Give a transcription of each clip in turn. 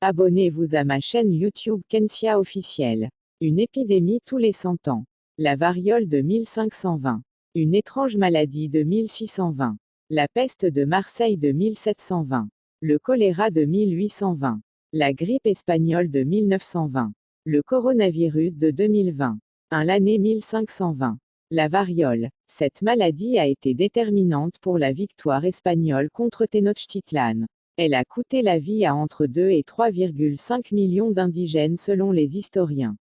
Abonnez-vous à ma chaîne YouTube Kensia officielle. Une épidémie tous les 100 ans. La variole de 1520. Une étrange maladie de 1620. La peste de Marseille de 1720. Le choléra de 1820. La grippe espagnole de 1920. Le coronavirus de 2020. L'année 1520. La variole. Cette maladie a été déterminante pour la victoire espagnole contre Tenochtitlan. Elle a coûté la vie à entre 2 et 3,5 millions d'indigènes selon les historiens.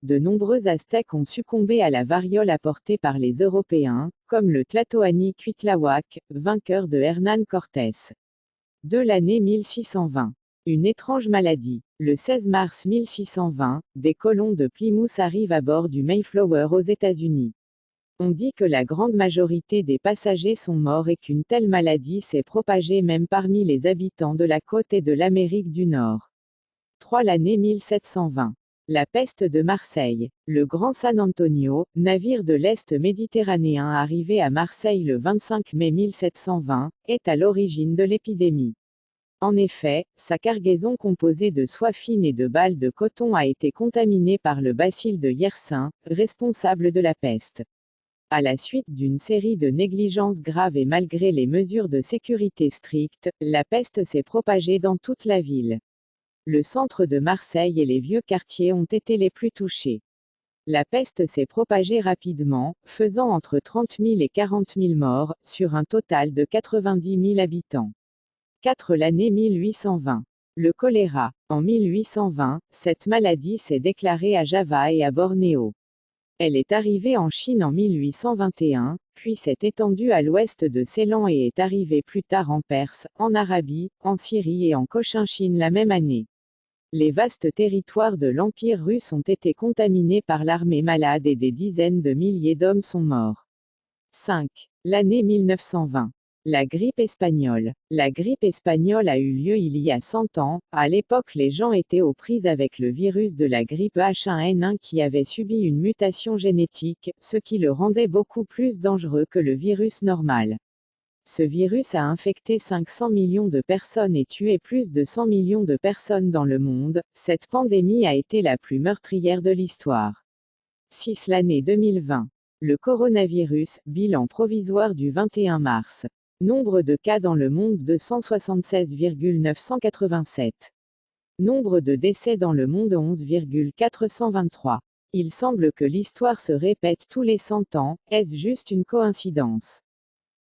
De nombreux Aztèques ont succombé à la variole apportée par les Européens, comme le Tlatoani Cuitlahuac, vainqueur de Hernán Cortés. De l'année 1620. Une étrange maladie. Le 16 mars 1620, des colons de Plymouth arrivent à bord du Mayflower aux États-Unis. On dit que la grande majorité des passagers sont morts et qu'une telle maladie s'est propagée même parmi les habitants de la côte et de l'Amérique du Nord. 3. L'année 1720. La peste de Marseille. Le Grand San Antonio, navire de l'Est méditerranéen arrivé à Marseille le 25 mai 1720, est à l'origine de l'épidémie. En effet, sa cargaison composée de soie fine et de balles de coton a été contaminée par le bacille de Yersin, responsable de la peste. À la suite d'une série de négligences graves et malgré les mesures de sécurité strictes, la peste s'est propagée dans toute la ville. Le centre de Marseille et les vieux quartiers ont été les plus touchés. La peste s'est propagée rapidement, faisant entre 30 000 et 40 000 morts, sur un total de 90 000 habitants. 4. L'année 1820. Le choléra. En 1820, cette maladie s'est déclarée à Java et à Bornéo. Elle est arrivée en Chine en 1821, puis s'est étendue à l'ouest de Ceylan et est arrivée plus tard en Perse, en Arabie, en Syrie et en Cochinchine la même année. Les vastes territoires de l'Empire russe ont été contaminés par l'armée malade et des dizaines de milliers d'hommes sont morts. 5. L'année 1920. La grippe espagnole. La grippe espagnole a eu lieu il y a 100 ans. À l'époque, les gens étaient aux prises avec le virus de la grippe H1N1 qui avait subi une mutation génétique, ce qui le rendait beaucoup plus dangereux que le virus normal. Ce virus a infecté 500 millions de personnes et tué plus de 100 millions de personnes dans le monde. Cette pandémie a été la plus meurtrière de l'histoire. 6. L'année 2020. Le coronavirus, bilan provisoire du 21 mars. Nombre de cas dans le monde 276,987. Nombre de décès dans le monde 11,423. Il semble que l'histoire se répète tous les 100 ans, est-ce juste une coïncidence?